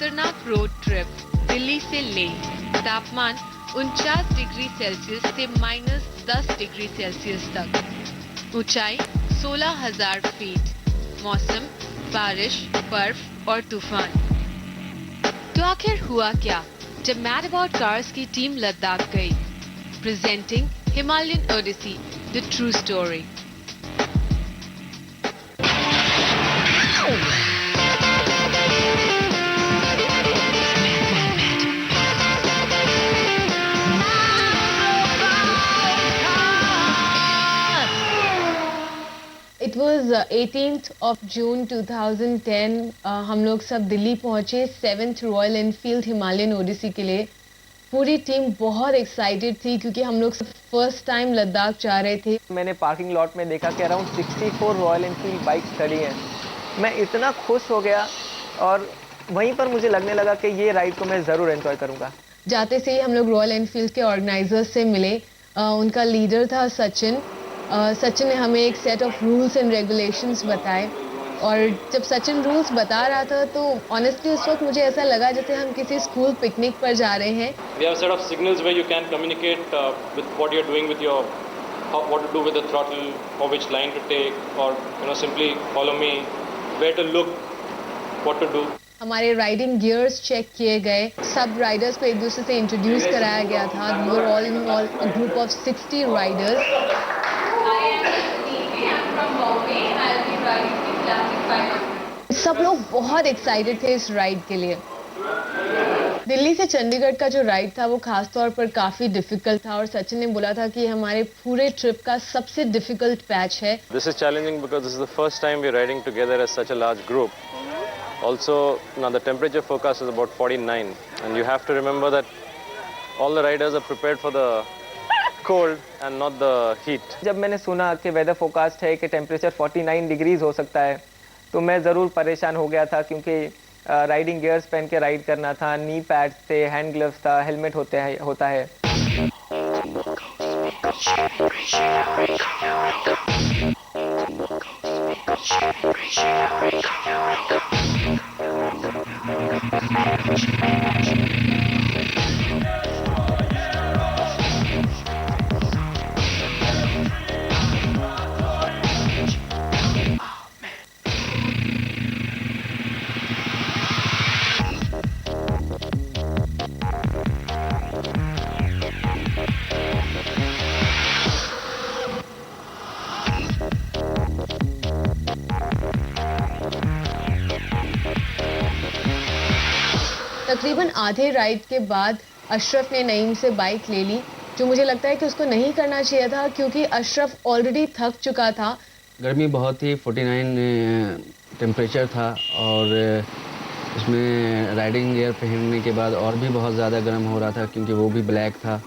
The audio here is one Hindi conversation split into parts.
खतरनाक रोड ट्रिप दिल्ली से लेह, तापमान 49 डिग्री सेल्सियस से -10 डिग्री सेल्सियस तक, ऊंचाई 16,000 फीट, मौसम बारिश, बर्फ और तूफान। तो आखिर हुआ क्या जब मैड अबाउट कार्स की टीम लद्दाख गई? Presenting Himalayan odyssey, the true story. It was 18th of June 2010। हम लोग सब दिल्ली पहुंचे 7th royal Enfield Himalayan Odissi के लिए। पूरी टीम बहुत एक्साइटेड थी क्योंकि हम लोग सब फर्स्ट टाइम लद्दाख जा रहे थे। मैंने पार्किंग लॉट में देखा कि अराउंड 64 रॉयल एनफील्ड बाइक्स खड़ी हैं। मैं इतना खुश हो गया और वहीं पर मुझे लगने लगा कि ये राइड को मैं ज़रूर एंजॉय करूँगा। जाते से ही हम लोग रॉयल एनफील्ड के ऑर्गेनाइजर्स से मिले। उनका लीडर था सचिन। सचिन ने हमें एक set of rules and regulations बताए और जब सचिन रूल्स बता रहा था तो ऑनेस्टली उस वक्त मुझे ऐसा लगा जैसे हम किसी स्कूल पिकनिक पर जा रहे हैं। We have a set of signals where you can communicate with what you're doing with your what to do with the throttle, or which line to take, or simply follow me, where to look, what to do. हमारे राइडिंग गियर्स चेक किए गए। सब राइडर्स को एक दूसरे से इंट्रोड्यूस कराया गया था। We were all in all a group of 60 riders. सब लोग बहुत एक्साइटेड थे इस राइड के लिए। दिल्ली से चंडीगढ़ का जो राइड था वो खास तौर पर काफी डिफिकल्ट था और सचिन ने बोला था कि हमारे पूरे ट्रिप का सबसे डिफिकल्ट पैच है। This is challenging because this is the first time we're riding together as such a large group. Also, now the temperature forecast is about 49, and you have to remember that all the riders are prepared for the cold and not the heat. जब मैंने सुना कि वेदर फोरकास्ट है कि टेम्परेचर 49 डिग्रीज हो सकता है तो मैं ज़रूर परेशान हो गया था क्योंकि राइडिंग गियर्स पहन के राइड करना था, नी पैड्स थे, हैंड ग्लव्स था, हेलमेट होता है। तकरीबन आधे राइड के बाद अशरफ ने नईम से बाइक ले ली, जो मुझे लगता है कि उसको नहीं करना चाहिए था क्योंकि अशरफ ऑलरेडी थक चुका था। गर्मी बहुत ही 49 टेम्परेचर था और उसमें राइडिंग गियर पहनने के बाद और भी बहुत ज़्यादा गर्म हो रहा था क्योंकि वो भी ब्लैक था।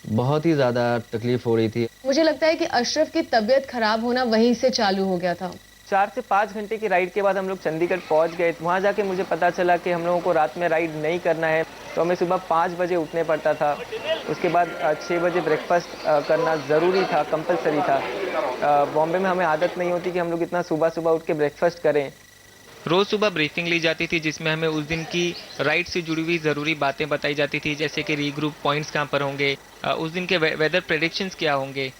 बहुत ही ज़्यादा तकलीफ हो रही थी। मुझे लगता है कि अशरफ की तबीयत खराब होना वहीं से चालू हो गया था। 4 से 5 घंटे की राइड के बाद हम लोग चंडीगढ़ पहुंच गए। वहां जाके मुझे पता चला कि हम लोगों को रात में राइड नहीं करना है, तो हमें सुबह 5 बजे उठने पड़ता था। उसके बाद 6 बजे ब्रेकफास्ट करना ज़रूरी था, कंपलसरी था। बॉम्बे में हमें आदत नहीं होती कि हम लोग इतना सुबह सुबह उठ के ब्रेकफास्ट करें। रोज़ सुबह ब्रीफिंग ली जाती थी जिसमें हमें उस दिन की राइड से जुड़ी हुई ज़रूरी बातें बताई जाती थी, जैसे कि रीग्रुप पॉइंट्स कहाँ पर होंगे, उस दिन के वेदर प्रेडिक्शंस क्या होंगे।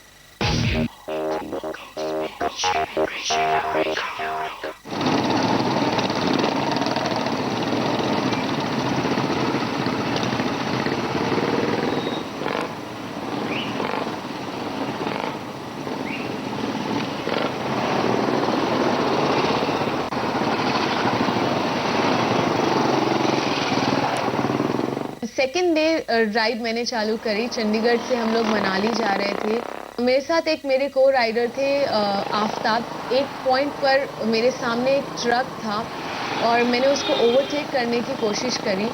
सेकेंड डे राइड मैंने चालू करी। चंडीगढ़ से हम लोग मनाली जा रहे थे। मेरे साथ एक मेरे को राइडर थे आफ्ताब। एक पॉइंट पर मेरे सामने एक ट्रक था और मैंने उसको ओवरटेक करने की कोशिश करी।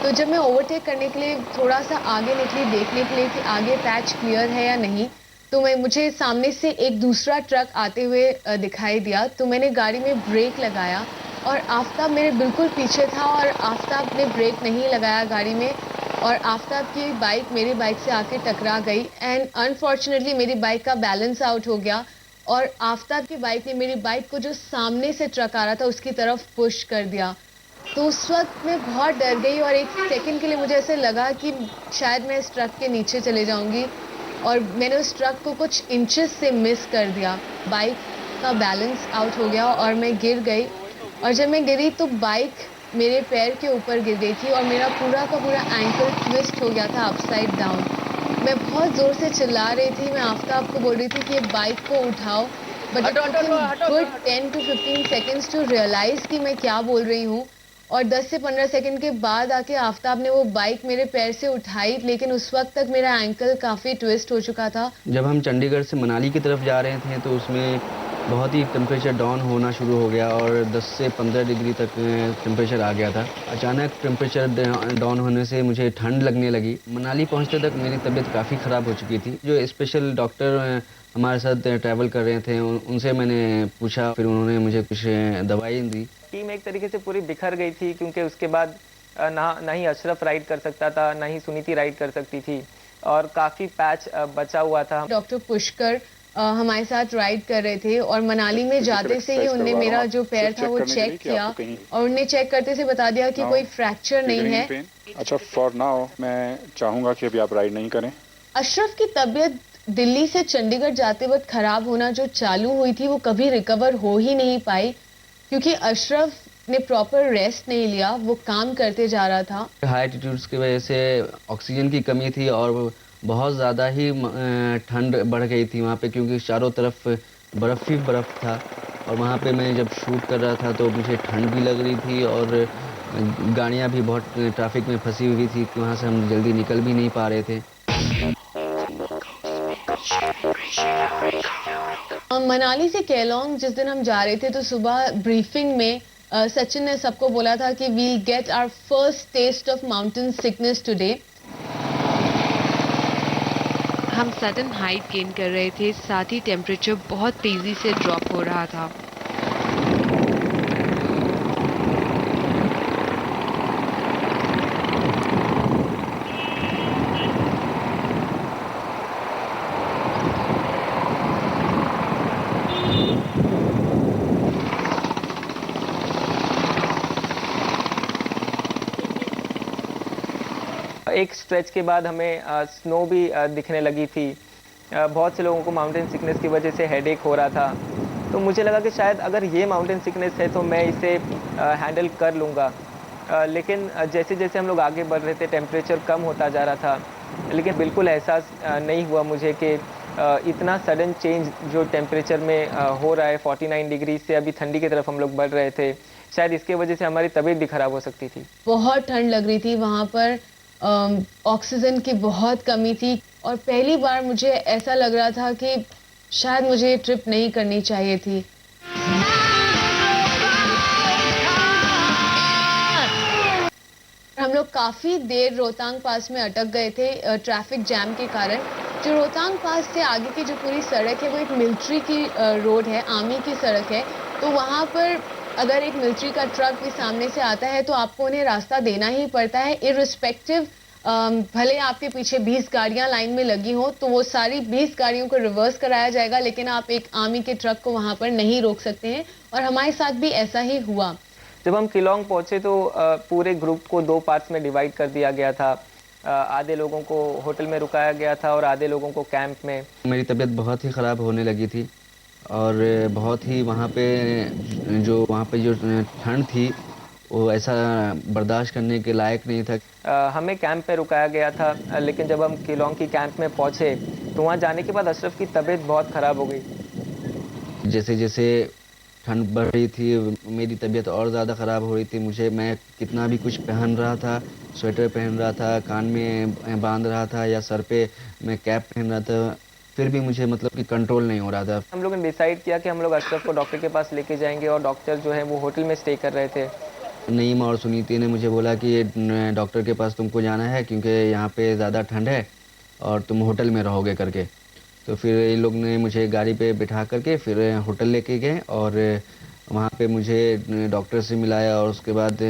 तो जब मैं ओवरटेक करने के लिए थोड़ा सा आगे निकली देखने के लिए कि आगे पैच क्लियर है या नहीं, तो मुझे सामने से एक दूसरा ट्रक आते हुए दिखाई दिया। तो मैंने गाड़ी में ब्रेक लगाया और आफ्ताब मेरे बिल्कुल पीछे था और आफ्ताब ने ब्रेक नहीं लगाया गाड़ी में और आफ्ताब की बाइक मेरी बाइक से आके टकरा गई एंड अनफॉर्चुनेटली मेरी बाइक का बैलेंस आउट हो गया और आफ्ताब की बाइक ने मेरी बाइक को जो सामने से ट्रक आ रहा था उसकी तरफ पुश कर दिया। तो उस वक्त मैं बहुत डर गई और एक सेकंड के लिए मुझे ऐसे लगा कि शायद मैं इस ट्रक के नीचे चले जाऊंगी, और मैंने उस ट्रक को कुछ इंचेस से मिस कर दिया। बाइक का बैलेंस आउट हो गया और मैं गिर गई, और जब मैं गिरी तो बाइक मेरे पैर के ऊपर गिर गई थी और मेरा पूरा का पूरा एंकल ट्विस्ट हो गया था अपसाइड डाउन। मैं बहुत ज़ोर से चिल्ला रही थी, मैं आफ्ताब को बोल रही थी कि ये बाइक को उठाओ, but it took him good 10 to 15 seconds to realise कि मैं क्या बोल रही हूँ। और 10 से 15 सेकंड के बाद आके आफ्ताब ने वो बाइक मेरे पैर से उठाई, लेकिन उस वक्त तक मेरा एंकल काफ़ी ट्विस्ट हो चुका था। जब हम चंडीगढ़ से मनाली की तरफ जा रहे थे तो उसमें बहुत ही टेम्परेचर डाउन होना शुरू हो गया और 10 से 15 डिग्री तक टेम्परेचर आ गया था। अचानक टेम्परेचर डाउन होने से मुझे ठंड लगने लगी। मनाली पहुंचते तक मेरी तबीयत काफ़ी ख़राब हो चुकी थी। जो स्पेशल डॉक्टर हमारे साथ ट्रैवल कर रहे थे उनसे मैंने पूछा, फिर उन्होंने मुझे कुछ दवाई दी। टीम एक तरीके से पूरी बिखर गई थी, क्योंकि उसके बाद ना ही अशरफ राइड कर सकता था, ना ही सुनीति राइड कर सकती थी, और काफ़ी पैच बचा हुआ था। डॉक्टर पुष्कर हमारे साथ राइड कर रहे थे, और मनाली में जाते से ही उनने मेरा जो पैर था वो चेक किया, और उनने चेक करते से बता दिया कि कोई फ्रैक्चर नहीं है। अच्छा, फॉर नाउ मैं चाहूँगा कि अभी आप राइड नहीं करें। अशरफ की तबीयत दिल्ली से चंडीगढ़ जाते वक्त खराब होना जो चालू हुई थी वो कभी रिकवर हो ही नहीं पाई, क्योंकि अशरफ ने प्रॉपर रेस्ट नहीं लिया, वो काम करते जा रहा था। हाई एल्टीट्यूड्स की वजह से ऑक्सीजन की कमी थी और बहुत ज़्यादा ही ठंड बढ़ गई थी वहाँ पे, क्योंकि चारों तरफ बर्फ़ ही बर्फ़ था। और वहाँ पे मैं जब शूट कर रहा था तो मुझे ठंड भी लग रही थी और गाड़ियाँ भी बहुत ट्रैफिक में फंसी हुई थी, वहाँ से हम जल्दी निकल भी नहीं पा रहे थे। मनाली से केलोंग जिस दिन हम जा रहे थे तो सुबह ब्रीफिंग में सचिन ने सबको बोला था कि we'll get our first test of mountain sickness today. हम सडन हाइट गेन कर रहे थे, साथ ही टेम्परेचर बहुत तेजी से ड्रॉप हो रहा था। एक स्ट्रेच के बाद हमें स्नो भी दिखने लगी थी। बहुत से लोगों को माउंटेन सिकनेस की वजह से हेडेक हो रहा था, तो मुझे लगा कि शायद अगर ये माउंटेन सिकनेस है तो मैं इसे हैंडल कर लूँगा। लेकिन जैसे जैसे हम लोग आगे बढ़ रहे थे टेम्परेचर कम होता जा रहा था, लेकिन बिल्कुल एहसास नहीं हुआ मुझे कि इतना सडन चेंज जो टेम्परेचर में हो रहा है 49 डिग्री से अभी ठंडी की तरफ हम लोग बढ़ रहे थे, शायद इसके वजह से हमारी तबीयत भी खराब हो सकती थी। बहुत ठंड लग रही थी वहाँ पर, ऑक्सीजन की बहुत कमी थी, और पहली बार मुझे ऐसा लग रहा था कि शायद मुझे ये ट्रिप नहीं करनी चाहिए थी। हम लोग काफ़ी देर रोहतांग पास में अटक गए थे ट्रैफिक जैम के कारण। जो रोहतांग पास से आगे की जो पूरी सड़क है वो एक मिलिट्री की रोड है, आर्मी की सड़क है, तो वहाँ पर अगर एक मिलिट्री का ट्रक भी सामने से आता है तो आपको उन्हें रास्ता देना ही पड़ता है, इररिस्पेक्टिव भले आपके पीछे 20 गाड़ियां लाइन में लगी हो तो वो सारी 20 गाड़ियों को रिवर्स कराया जाएगा, लेकिन आप एक आर्मी के ट्रक को वहां पर नहीं रोक सकते हैं, और हमारे साथ भी ऐसा ही हुआ। जब हम किलोंग पहुंचे तो पूरे ग्रुप को 2 पार्ट्स में डिवाइड कर दिया गया था। आधे लोगों को होटल में रुकाया गया था और आधे लोगों को कैंप में। मेरी तबीयत बहुत ही ख़राब होने लगी थी और बहुत ही वहाँ पे जो ठंड थी वो ऐसा बर्दाश्त करने के लायक नहीं था। हमें कैंप पे रुकाया गया था, लेकिन जब हम किलोंग की कैंप में पहुंचे तो वहाँ जाने के बाद अशरफ की तबीयत बहुत ख़राब हो गई। जैसे जैसे ठंड बढ़ रही थी मेरी तबीयत और ज़्यादा ख़राब हो रही थी। मैं कितना भी कुछ पहन रहा था, स्वेटर पहन रहा था, कान में बांध रहा था या सर पे मैं कैप पहन रहा था, फिर भी मुझे मतलब कि कंट्रोल नहीं हो रहा था। हम लोगों ने डिसाइड किया कि हम लोग अशरफ को डॉक्टर के पास लेके जाएंगे, और डॉक्टर जो है वो होटल में स्टे कर रहे थे। नईम और सुनीति ने मुझे बोला कि डॉक्टर के पास तुमको जाना है क्योंकि यहाँ पे ज़्यादा ठंड है और तुम होटल में रहोगे करके। तो फिर ये लोग ने मुझे गाड़ी पे बिठा करके फिर होटल लेके गए और वहाँ पे मुझे डॉक्टर से मिलाया, और उसके बाद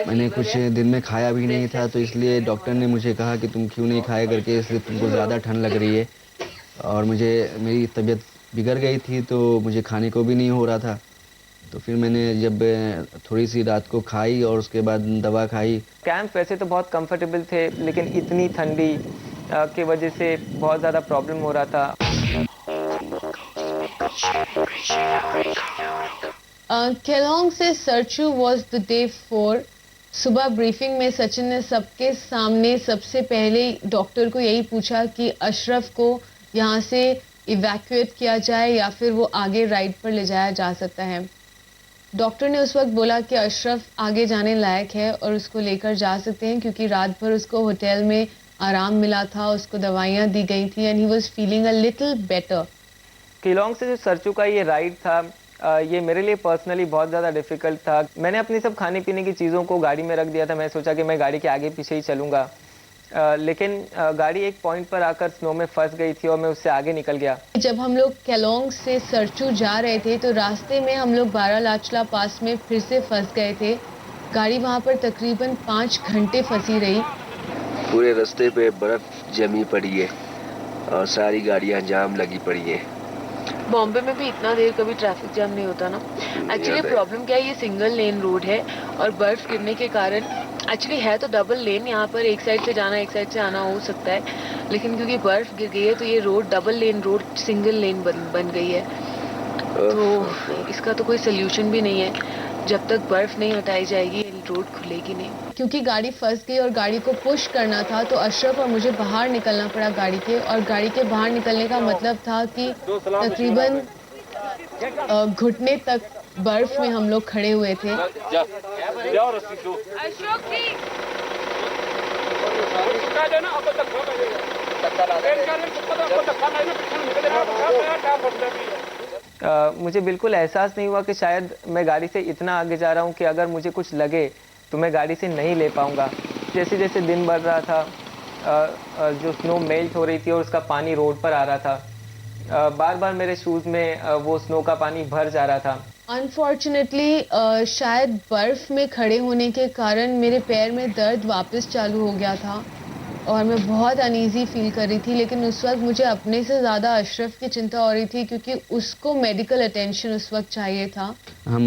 मैंने कुछ दिन में खाया भी नहीं था, तो इसलिए डॉक्टर ने मुझे कहा कि तुम क्यों नहीं खाए करके, इसलिए तुमको ज़्यादा ठंड लग रही है। और मेरी तबीयत बिगड़ गई थी तो मुझे खाने को भी नहीं हो रहा था, तो फिर मैंने जब थोड़ी सी रात को खाई और उसके बाद दवा खाई। कैंप वैसे तो बहुत कंफर्टेबल थे, लेकिन इतनी ठंडी की वजह से बहुत ज़्यादा प्रॉब्लम हो रहा था। केलोंग से सरचू वॉज द डे 4। सुबह ब्रीफिंग में सचिन ने सबके सामने सबसे पहले डॉक्टर को यही पूछा कि अशरफ को यहाँ से इवैक्यूएट किया जाए या फिर वो आगे राइड पर ले जाया जा सकता है। डॉक्टर ने उस वक्त बोला कि अशरफ आगे जाने लायक है और उसको लेकर जा सकते हैं, क्योंकि रात भर उसको होटल में आराम मिला था, उसको दवाइयाँ दी गई थी and he was feeling a little better. Kelong से जो सरचू का ये राइड था, ये मेरे लिए पर्सनली बहुत ज़्यादा डिफ़िकल्ट था। मैंने अपनी सब खाने पीने की चीज़ों को गाड़ी में रख दिया था। मैं सोचा कि मैं गाड़ी के आगे पीछे ही चलूँगा, लेकिन गाड़ी एक पॉइंट पर आकर स्नो में फंस गई थी और मैं उससे आगे निकल गया। जब हम लोग केलोंग से सरचू जा रहे थे तो रास्ते में हम लोग बारालाचला पास में फिर से फंस गए थे। गाड़ी वहाँ पर तकरीबन 5 घंटे फंसी रही। पूरे रास्ते पे बर्फ जमी पड़ी है और सारी गाड़ियां जाम लगी पड़ी है। बॉम्बे में भी इतना देर कभी ट्रैफिक जाम नहीं होता ना। एक्चुअली प्रॉब्लम क्या है, ये सिंगल लेन रोड है और बर्फ गिरने के कारण एक्चुअली है तो डबल लेन, यहाँ पर एक साइड से जाना एक साइड से आना हो सकता है, लेकिन क्योंकि बर्फ गिर गई है तो ये road double lane road single lane बन गई है। तो इसका तो कोई सोल्यूशन भी नहीं है। जब तक बर्फ नहीं हटाई जाएगी रोड खुलेगी नहीं। क्योंकि गाड़ी फंस गई और गाड़ी को पुश करना था तो अशरफ और मुझे बाहर निकलना पड़ा गाड़ी के, और गाड़ी के बाहर निकलने का मतलब था कि तकरीबन घुटने तक बर्फ में हम लोग खड़े हुए थे। मुझे बिल्कुल एहसास नहीं हुआ कि शायद मैं गाड़ी से इतना आगे जा रहा हूँ कि अगर मुझे कुछ लगे तो मैं गाड़ी से नहीं ले पाऊँगा। जैसे जैसे दिन बढ़ रहा था, जो स्नो मेल्ट हो रही थी और उसका पानी रोड पर आ रहा था, बार बार मेरे शूज़ में वो स्नो का पानी भर जा रहा था। अनफॉर्चुनेटली शायद बर्फ में खड़े होने के कारण मेरे पैर में दर्द वापस चालू हो गया था और मैं बहुत अनईजी फील कर रही थी, लेकिन उस वक्त मुझे अपने से ज़्यादा अशरफ की चिंता हो रही थी क्योंकि उसको मेडिकल अटेंशन उस वक्त चाहिए था। हम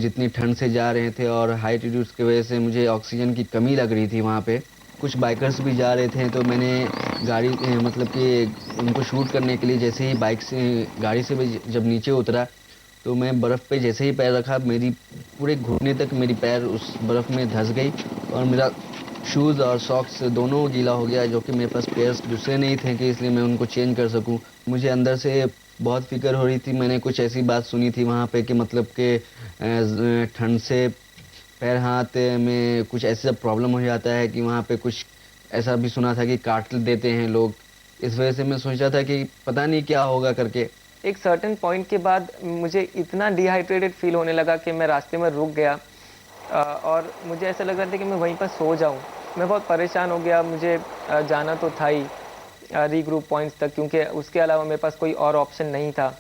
जितनी ठंड से जा रहे थे और हाई एल्टीट्यूड्स की वजह से मुझे ऑक्सीजन की कमी लग रही थी वहाँ पे। कुछ बाइकर्स भी जा रहे थे तो मैंने गाड़ी मतलब कि उनको शूट करने के लिए जैसे ही बाइक से गाड़ी से भी जब नीचे उतरा तो मैं बर्फ़ पे जैसे ही पैर रखा, मेरी पूरे घुटने तक मेरी पैर उस बर्फ़ में धंस गई और मेरा शूज़ और सॉक्स दोनों गीला हो गया, जो कि मेरे पास पेयर्स दूसरे नहीं थे कि इसलिए मैं उनको चेंज कर सकूं। मुझे अंदर से बहुत फिक्र हो रही थी। मैंने कुछ ऐसी बात सुनी थी वहाँ पे कि मतलब कि ठंड से पैर हाथ में कुछ ऐसा प्रॉब्लम हो जाता है कि वहाँ पे कुछ ऐसा भी सुना था कि काट देते हैं लोग। इस वजह से मैं सोचा था कि पता नहीं क्या होगा करके। एक सर्टेन पॉइंट के बाद मुझे इतना डिहाइड्रेटेड फील होने लगा कि मैं रास्ते में रुक गया और मुझे ऐसा लग रहा था कि मैं वहीं पर सो जाऊं। मैं बहुत परेशान हो गया। मुझे जाना तो था ही रीग्रुप पॉइंट्स तक, क्योंकि उसके अलावा मेरे पास कोई और ऑप्शन नहीं था।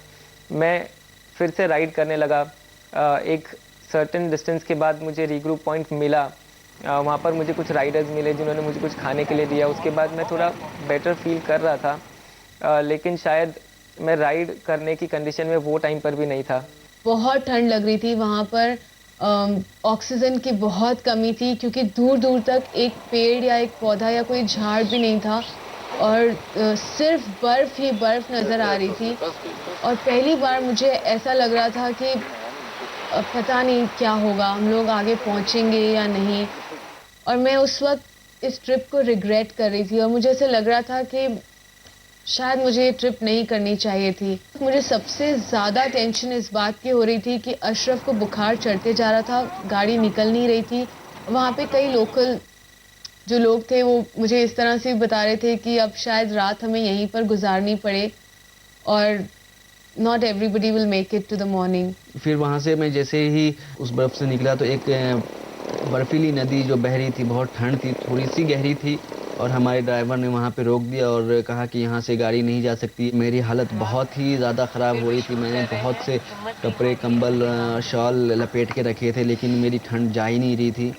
मैं फिर से राइड करने लगा। एक सर्टेन डिस्टेंस के बाद मुझे रीग्रुप पॉइंट मिला। वहाँ पर मुझे कुछ राइडर्स मिले जिन्होंने मुझे कुछ खाने के लिए दिया। उसके बाद मैं थोड़ा बेटर फील कर रहा था, लेकिन शायद मैं राइड करने की कंडीशन में वो टाइम पर भी नहीं था। बहुत ठंड लग रही थी वहाँ पर। ऑक्सीजन की बहुत कमी थी क्योंकि दूर दूर तक एक पेड़ या एक पौधा या कोई झाड़ भी नहीं था और सिर्फ बर्फ ही बर्फ नज़र आ रही थी। और पहली बार मुझे ऐसा लग रहा था कि पता नहीं क्या होगा, हम लोग आगे पहुँचेंगे या नहीं। और मैं उस वक्त इस ट्रिप को रिग्रेट कर रही थी और मुझे ऐसा लग रहा था कि शायद मुझे ये ट्रिप नहीं करनी चाहिए थी। मुझे सबसे ज़्यादा टेंशन इस बात की हो रही थी कि अशरफ को बुखार चढ़ते जा रहा था, गाड़ी निकल नहीं रही थी। वहाँ पे कई लोकल जो लोग थे वो मुझे इस तरह से बता रहे थे कि अब शायद रात हमें यहीं पर गुजारनी पड़े और not everybody will make it to the morning. फिर वहाँ से मैं जैसे ही उस बर्फ़ से निकला तो एक बर्फीली नदी जो बह रही थी, बहुत ठंड थी, थोड़ी सी गहरी थी और हमारे ड्राइवर ने वहाँ पे रोक दिया और कहा कि यहाँ से गाड़ी नहीं जा सकती। मेरी हालत बहुत ही ज़्यादा ख़राब हो रही थी। मैंने बहुत से कपड़े, कंबल, शॉल लपेट के रखे थे, लेकिन मेरी ठंड जा ही नहीं रही थी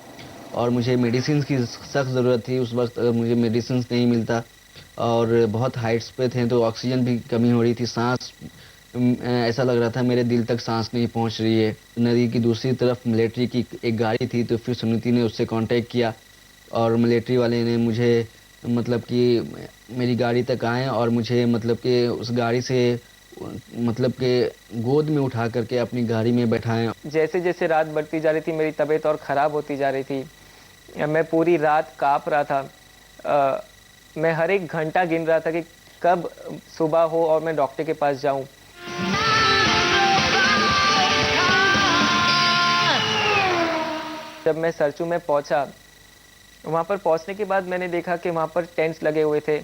और मुझे मेडिसिन की सख्त ज़रूरत थी। उस वक्त मुझे मेडिसिन नहीं मिलता और बहुत हाइट्स पे थे तो ऑक्सीजन भी कमी हो रही थी, सांस ऐसा लग रहा था मेरे दिल तक सांस नहीं पहुंच रही है। नदी की दूसरी तरफ मिलिट्री की एक गाड़ी थी, तो फिर सुनीति ने उससे कांटेक्ट किया और मिलिट्री वाले ने मुझे मतलब कि मेरी गाड़ी तक आए और मुझे मतलब कि उस गाड़ी से मतलब कि गोद में उठा करके अपनी गाड़ी में बैठाएं। जैसे जैसे रात बढ़ती जा रही थी मेरी तबीयत और ख़राब होती जा रही थी। मैं पूरी रात काँप रहा था। मैं हर एक घंटा गिन रहा था कि कब सुबह हो और मैं डॉक्टर के पास जाऊं। जब मैं सरचू में पहुंचा, वहां पर पहुंचने के बाद मैंने देखा कि वहां पर टेंट्स लगे हुए थे।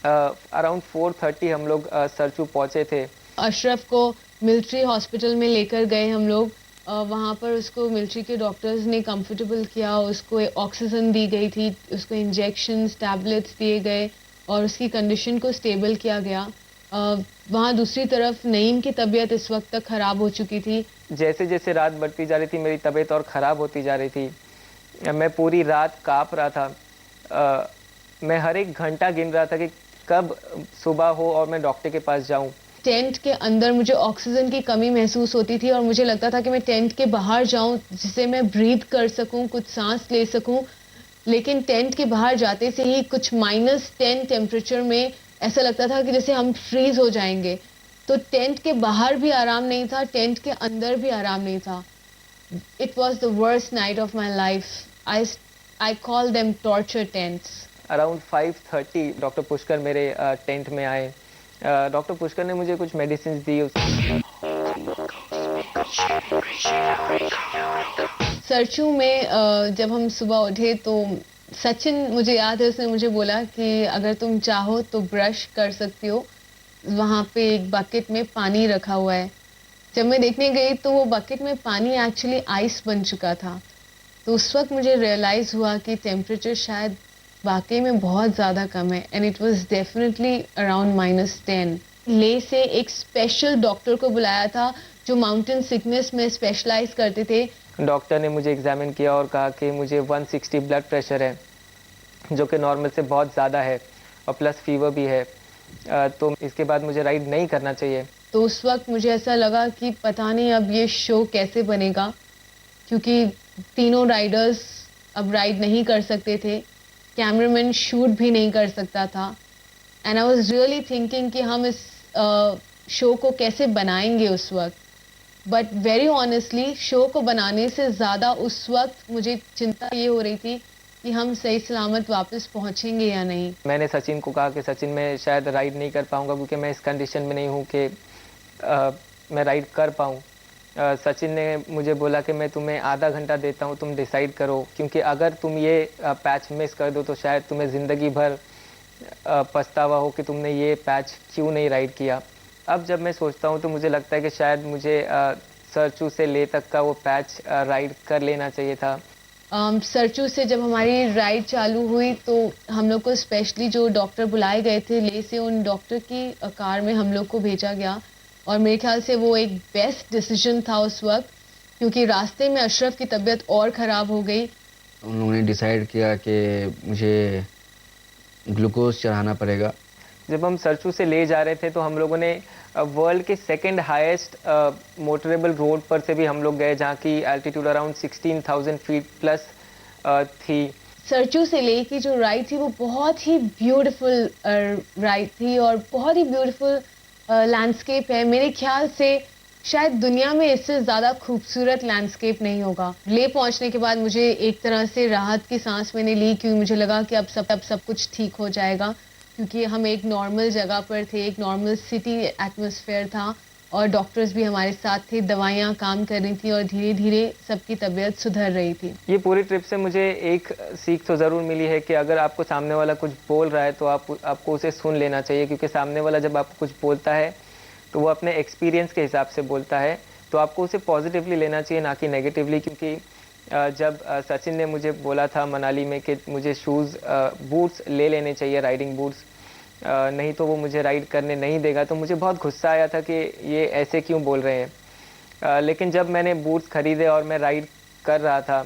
अराउंड 4:30 हम लोग सरचू पहुंचे थे। अशरफ को मिलिट्री हॉस्पिटल में लेकर गए हम लोग। वहाँ पर उसको मिलिट्री के डॉक्टर्स ने कंफर्टेबल किया, उसको ऑक्सीजन दी गई थी, उसको इंजेक्शंस टैबलेट्स दिए गए और उसकी कंडीशन को स्टेबल किया गया। वहाँ दूसरी तरफ नईम की तबीयत इस वक्त तक ख़राब हो चुकी थी। जैसे जैसे रात बढ़ती जा रही थी मेरी तबीयत और ख़राब होती जा रही थी। मैं पूरी रात काँप रहा था। मैं हर एक घंटा गिन रहा था कि कब सुबह हो और मैं डॉक्टर के पास जाऊं। टेंट के अंदर मुझे ऑक्सीजन की कमी महसूस होती थी और मुझे लगता था कि मैं टेंट के बाहर जाऊं जिससे मैं ब्रीथ कर सकूं, कुछ सांस ले सकूं। लेकिन टेंट के बाहर जाते से ही कुछ -10 टेम्परेचर में ऐसा लगता था कि जैसे हम फ्रीज हो जाएंगे। तो टेंट के बाहर भी आराम नहीं था, टेंट के अंदर भी आराम नहीं था। It was the worst night of my life. I call them torture tents. Around 5:30 doctor Pushkar मेरे टेंट में आए। डॉक्टर पुष्कर ने मुझे कुछ मेडिसिन दी। सरचू में जब हम सुबह उठे तो सचिन, मुझे याद है, उसने मुझे बोला कि अगर तुम चाहो तो ब्रश कर सकती हो, वहाँ पे एक बकेट में पानी रखा हुआ है। जब मैं देखने गई तो वो बकेट में पानी एक्चुअली आइस बन चुका था। तो उस वक्त मुझे रियलाइज़ हुआ कि टेम्परेचर शायद वाकई में बहुत ज़्यादा कम है and it was definitely around -10। ले से एक स्पेशल डॉक्टर को बुलाया था जो माउंटेन सिकनेस में स्पेशलाइज करते थे। डॉक्टर ने मुझे एग्जामिन किया और कहा कि मुझे 160 ब्लड प्रेशर है, जो कि नॉर्मल से बहुत ज़्यादा है और प्लस फीवर भी है। तो इसके बाद मुझे राइड नहीं करना चाहिए। तो उस वक्त मुझे ऐसा लगा कि पता नहीं अब ये शो कैसे बनेगा, क्योंकि तीनों राइडर्स अब राइड नहीं कर सकते थे, कैमरामैन शूट भी नहीं कर सकता था। And I was really thinking कि हम इस शो को कैसे बनाएंगे उस वक्त। बट वेरी ऑनेस्टली शो को बनाने से ज़्यादा उस वक्त मुझे चिंता ये हो रही थी कि हम सही सलामत वापस पहुंचेंगे या नहीं। मैंने सचिन को कहा कि सचिन, मैं शायद राइड नहीं कर पाऊंगा क्योंकि मैं इस कंडीशन में नहीं हूं कि मैं राइड कर पाऊं। सचिन ने मुझे बोला कि मैं तुम्हें आधा घंटा देता हूं, तुम डिसाइड करो, क्योंकि अगर तुम ये पैच मिस कर दो तो शायद तुम्हें ज़िंदगी भर पछतावा हो कि तुमने ये पैच क्यों नहीं राइड किया। अब जब मैं सोचता हूं तो मुझे लगता है कि शायद मुझे सरचू से ले तक का वो पैच राइड कर लेना चाहिए था। सरचू से जब हमारी राइड चालू हुई तो हम लोग को स्पेशली जो डॉक्टर बुलाए गए थे ले से, उन डॉक्टर की कार में हम लोग को भेजा गया और मेरे ख्याल से वो एक बेस्ट डिसीजन था उस वक्त, क्योंकि रास्ते में अशरफ की तबीयत और ख़राब हो गई। उन लोगों ने डिसाइड किया कि मुझे ग्लूकोज चढ़ाना पड़ेगा। जब हम सरचू से ले जा रहे थे तो हम लोगों ने वर्ल्ड के सेकंड हाईएस्ट मोटरेबल रोड पर से भी हम लोग गए, जहाँ की एल्टीट्यूड अराउंड 16,000 फीट प्लस थी। सरचू से ले की जो राइड थी वो बहुत ही ब्यूटीफुल राइड थी और बहुत ही ब्यूटीफुल लैंडस्केप है। मेरे ख्याल से शायद दुनिया में इससे ज़्यादा खूबसूरत लैंडस्केप नहीं होगा। ले पहुंचने के बाद मुझे एक तरह से राहत की सांस मैंने ली, क्योंकि मुझे लगा कि अब सब कुछ ठीक हो जाएगा, क्योंकि हम एक नॉर्मल जगह पर थे, एक नॉर्मल सिटी एटमॉस्फेयर था और डॉक्टर्स भी हमारे साथ थे, दवाइयाँ काम कर रही थी और धीरे धीरे सबकी तबीयत सुधर रही थी। ये पूरी ट्रिप से मुझे एक सीख तो ज़रूर मिली है कि अगर आपको सामने वाला कुछ बोल रहा है तो आपको उसे सुन लेना चाहिए, क्योंकि सामने वाला जब आपको कुछ बोलता है तो वो अपने एक्सपीरियंस के हिसाब से बोलता है, तो आपको उसे पॉजिटिवली लेना चाहिए, ना कि नेगेटिवली। क्योंकि जब सचिन ने मुझे बोला था मनाली में कि मुझे शूज़ बूट्स ले लेने चाहिए, राइडिंग बूट्स, नहीं तो वो मुझे राइड करने नहीं देगा, तो मुझे बहुत गुस्सा आया था कि ये ऐसे क्यों बोल रहे हैं। लेकिन जब मैंने बूट्स खरीदे और मैं राइड कर रहा था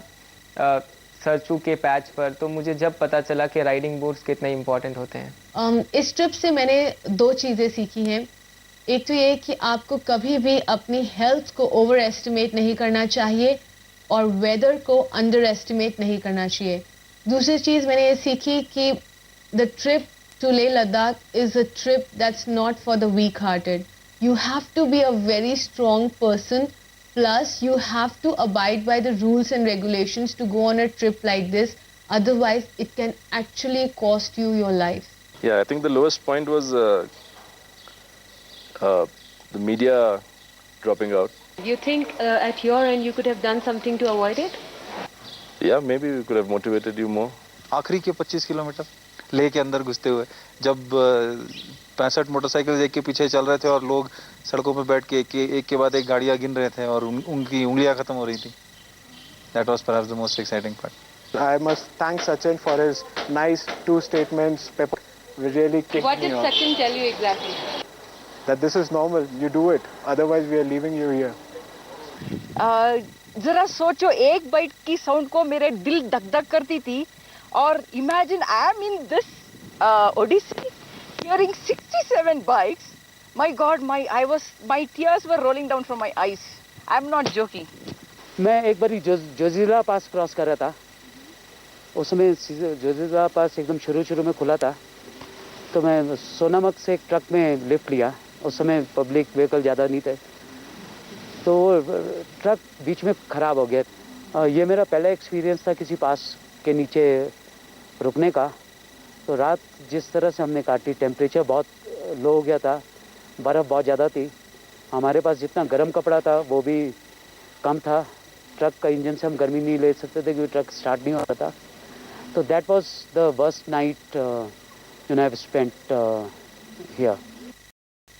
सरचू के पैच पर, तो मुझे जब पता चला कि राइडिंग बूट्स कितने इम्पोर्टेंट होते हैं। इस ट्रिप से मैंने 2 चीज़ें सीखी हैं। एक तो ये कि आपको कभी भी अपनी हेल्थ को ओवर एस्टिमेट नहीं करना चाहिए और वेदर को अंडर एस्टिमेट नहीं करना चाहिए। दूसरी चीज़ मैंने ये सीखी कि the trip to Leh Ladakh is a trip that's not for the weak-hearted. You have to be a very strong person, plus you have to abide by the rules and regulations to go on a trip like this. Otherwise, it can actually cost you your life. Yeah, I think the lowest point was the media dropping out. You think at your end you could have done something to avoid it? Yeah, maybe we could have motivated you more. आखिरी के 25 किलोमीटर लेह के अंदर घुसते हुए जब 65 मोटरसाइकिल एक के पीछे चल रहे थे और लोग सड़कों पर बैठ के एक के बाद एक गाड़ियां गिन रहे थे और उनकी उंगलियां खत्म हो रही थी। That was perhaps the most exciting part. I must thank Sachin for his nice 2 statements. Really kicked What me did off. Sachin tell you exactly? That this is normal, you do it. Otherwise, we are leaving you here. जरा सोचो, एक बाइट की साउंड को मेरे दिल धक धक करती थी और imagine I am in this odyssey hearing 67 bikes. My god, my tears were rolling down from my eyes. I am not joking. मैं एक बार जोजिला पास क्रॉस कर रहा था. उस समय जोजिला पास एकदम शुरू में खुला था, तो मैं सोनामक से एक ट्रक में लिफ्ट लिया. उस समय पब्लिक व्हीकल ज़्यादा नहीं थे, तो ट्रक बीच में ख़राब हो गया. ये मेरा पहला एक्सपीरियंस था किसी पास के नीचे रुकने का. तो रात जिस तरह से हमने काटी, टेम्परेचर बहुत लो हो गया था, बर्फ़ बहुत ज़्यादा थी. हमारे पास जितना गर्म कपड़ा था वो भी कम था. ट्रक का इंजन से हम गर्मी नहीं ले सकते थे क्योंकि ट्रक स्टार्ट नहीं हो रहा था. तो that was the worst night you know I have spent here.